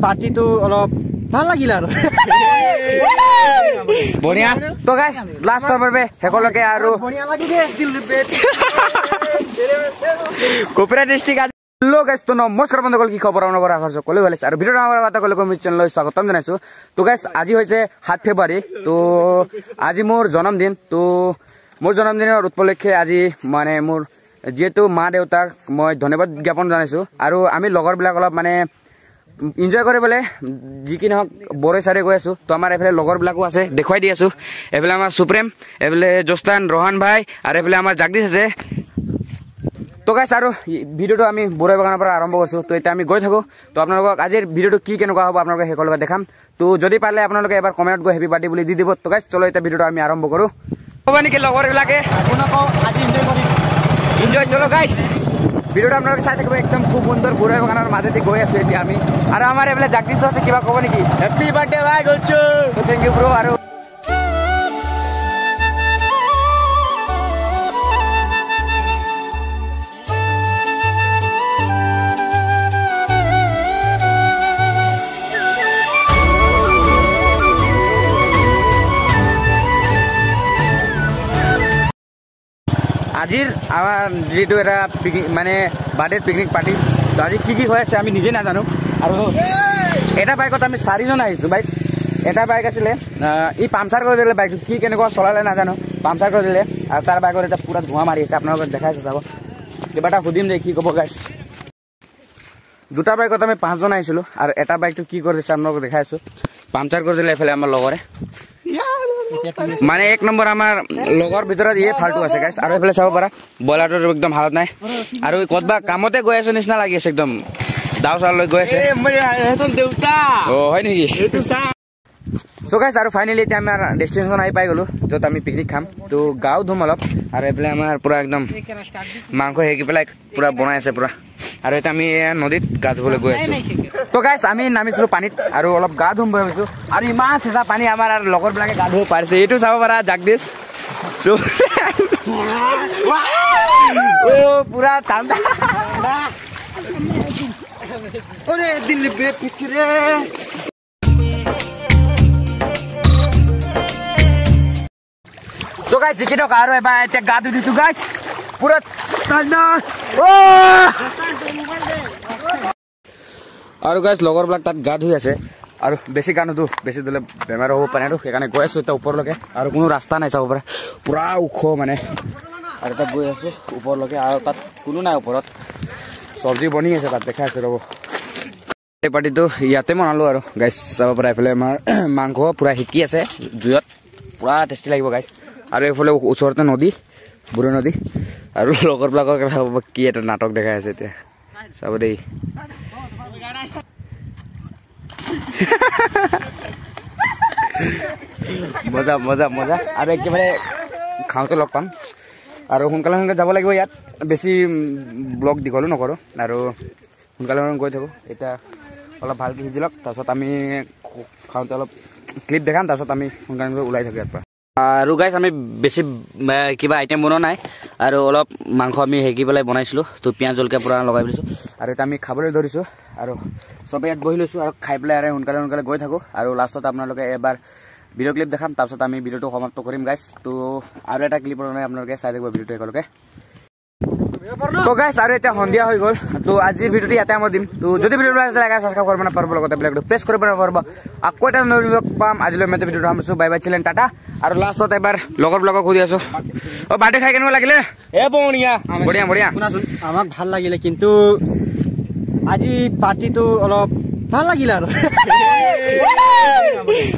পাৰ্টিটো অলপ ভাল লাগিল আৰু বঢ়িয়া তো গাইস লাষ্টৰ বাবে হেকলকে আৰু বঢ়িয়া লাগিলে দিল বেট কোপৰা ডিস্ট্ৰিক্ট हेलो गाइस तो नमस्कार बंधुসকল কি খবৰ আপোনালোকৰ আশা সকলোৱে ভাল আছে আৰু ভিডিঅ আমাৰ কথা কলে কমি চেনেললৈ স্বাগতম জনাইছো তো গাইস আজি হৈছে 7 ফেব্ৰুৱাৰী তো আজি মোৰ জন্মদিন তো মোৰ জন্মদিনৰ উপলক্ষে আজি মানে মোৰ যেটো মা দেউতাক মই ধন্যবাদ জ্ঞাপন জনাইছো আৰু আমি লগৰ বিলাক অলপ মানে এনজয় কৰিবলৈ যিকি নহক বৰে সাৰে গৈ আছো তো আমাৰ এফালে লগৰ বিলাকো আছে দেখুৱাই দি আছো এফালে আমাৰ সুপ্ৰেম এফালে জস্তান ৰহান ভাই আৰু এফালে আমাৰ জাগদীশ আছে তো গাইস আৰু ভিডিওটো আমি বৰে বাগানৰ পৰা আৰম্ভ কৰিছো তো এটা আমি গৈ থাকো তো আপোনালোকক আজিৰ ভিডিওটো কি কেনেকুৱা হ'ব আপোনালোকে হেকলকে দেখাম তো যদি পালে আপোনালোকে এবাৰ কমেন্টত গৈ হেপি বাৰ্থডে বুলি দি দিব তো গাইস চলো এটা ভিডিওটো আমি আৰম্ভ কৰো হ'ব নেকি লগৰ বিলাকে আপোনাকো আজি এনজয় কৰিম এনজয় চলো গাইস ভিডিওটো আপোনালোকে চাই থাকিব একদম খুব সুন্দৰ বৰে বাগানৰ মাজেদি গৈ আছো এতিয়া আমি আৰু আমাৰ এফালে জাগদীশ আছে কিবা ক'ব নেকি হেপি বাৰ্থডে ভাই গলছো তো থ্যাংক ইউ ব্ৰো আৰু আজিৰ আমাৰ যেটো এটা মানে বাৰ্থডে পিকনিক পাৰ্টি তো আজি কি হৈ আছে আমি নিজে নাজানো আৰু এটা বাইকত আমি 4 জন আহিছো বাইক এটা বাইক আছিলে ই পামচাৰ কৰি দিলে বাইক কি কেনেকুৱা চলালে নাজানো পামচাৰ কৰি দিলে আৰু তাৰ বাইকৰ এটা পুৰা ধোঁৱা মাৰি আছে আপোনালোকক দেখাইছো চাব কিবাটা সুধিম যে কি ক'ব গাইছ দুটা বাইকত আমি 5 জন আহিছিলো আৰু এটা বাইকটো কি কৰিছে আপোনালোকক দেখাইছো পামচাৰ কৰি দিলে এফালে আমাৰ লগৰে মানে এক নম্বৰ আমাৰ লগৰ ভিতৰত ইয়ে ফাল্টু আছে গাইস আৰু এফালে চাব পাৰা বলাৰটোৰ একদম হালত নাই আৰু কতবা কামতে গৈ আছে নিচিনা লাগি আছে একদম দাও চাল লৈ গৈ আছে এতন দেউতা ও হয় নেকি এটো সা সো গাইস আৰু ফাইনালি এতিয়া আমাৰ ডেস্টিনেশন আহি পাই গলো যত আমি পিকনিক খাম তো গাও ধুম অলপ আৰু এফালে আমাৰ পুৰা একদম মাংস হেকি পেলাই পুৰা বনাই আছে পুৰা আৰু এটা আমি নদীত গা ধুবলৈ গৈ আছো তো গাইস আমি নামিছিলো পানীত আৰু অলপ গা ধুম ভাবিছো আৰু ইমান চেঁচা পানী আমাৰ আৰু লগৰ বিলাকে গা ধুব পাৰিছে এইটো চাব পাৰা জাগদীশ ও পুৰা ঠাণ্ডা ওৰে দিল বে পিছৰে তো গাইস জিকিটো কাৰো এবাৰ এতিয়া গা ধুই দিছো গাইস পুৰা ঠাণ্ডা ও আৰু গাইস লগৰ বিলাক তাত গা ধুই আছে আৰু বেছি গা নুধু বেছি ধুলে বেমাৰ হ'ব পাৰে আৰু সেইকাৰণে গৈ আছো এতিয়া ওপৰলৈকে আৰু কোনো ৰাস্তা নাই চাব পাৰে পুৰা ওখ মানে আৰু তাত গৈ আছো ওপৰলৈকে আৰু তাত কোনো নাই ওপৰত চব্জি বনি আছে তাত দেখাই আছে ৰ'ব এই পাৰ্টিটো ইয়াতে বনালো আৰু গাইস চাব পাৰে এফালে আমাৰ মাংস পুৰা শিকি আছে জুইত পুৰা টেষ্টি লাগিব গাইস আৰু এইফালে ওচৰতে নদী বুঢ়ী নদী আৰু লগৰ বিলাকৰ কি এটা নাটক দেখাই আছে এতিয়া চাব দেই মজা মজা মজা আৰু একেবাৰে খাওঁতে লগ পাম আৰু সোনকালে সোনকালে যাব লাগিব ইয়াত বেছি ব্লগ দীঘলো নকৰোঁ আৰু সোনকালে গৈ থাকোঁ এতিয়া অলপ ভালকৈ সিজি লওক তাৰপিছত আমি খাওঁতে অলপ ক্লিপ দেখাম তাৰপিছত আমি সোনকালে ওলাই থাকোঁ ইয়াৰ পৰা আৰু গাইছ আমি বেছি কিবা আইটেম বনোৱা নাই আৰু অলপ মাংস আমি হেকি পেলাই বনাইছিলোঁ তো পিঁয়াজ জলকীয়া পূৰা লগাই দিছোঁ আৰু এতিয়া আমি খাবলৈ ধৰিছোঁ আৰু চবেই ইয়াত বহি লৈছোঁ আৰু খাই পেলাই আৰু সোনকালে সোনকালে গৈ থাকোঁ আৰু লাষ্টত আপোনালোকে এবাৰ ভিডিঅ' ক্লিপ দেখাম তাৰপিছত আমি ভিডিঅ'টো সমাপ্ত কৰিম গাইছ তো আৰু এটা ক্লিপৰ কাৰণে আপোনালোকে চাই থাকিব ভিডিঅ'টো একেলগে তো গাইছ আৰু এতিয়া সন্ধিয়া হৈ গ'ল তো আজিৰ ভিডিঅ'টো ইয়াতে মই দিম তো যদি ভিডিঅ'টো লাগে ছাবস্ক্ৰাইব কৰিব নাপাৰিব লগতে বেলেগটো প্ৰেছ কৰিব নাপাৰিব আকৌ এটা নতুন পাম আজিলৈ মই ভিডিঅ'টো সামৰিছোঁ বাই বাই চিলেন টাটা আৰু লাষ্টত এবাৰ লগৰ বিলাকক সুধি আছো অ বাৰ্থডে খাই কেনেকুৱা লাগিলে বঢ়িয়া বঢ়িয়া বঢ়িয়া শুনাচোন আমাক ভাল লাগিলে কিন্তু আজি পাৰ্টিটো অলপ ভাল লাগিল আৰু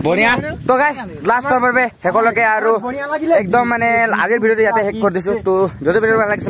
বঢ়িয়া তো গাইছ লাষ্টৰ বাবে হেকলকে আৰু একদম মানে আজিৰ ভিডিঅ'টো ইয়াতে শেষ কৰি দিছো তো যদি ভিডিঅ'টো ভাল লাগিছে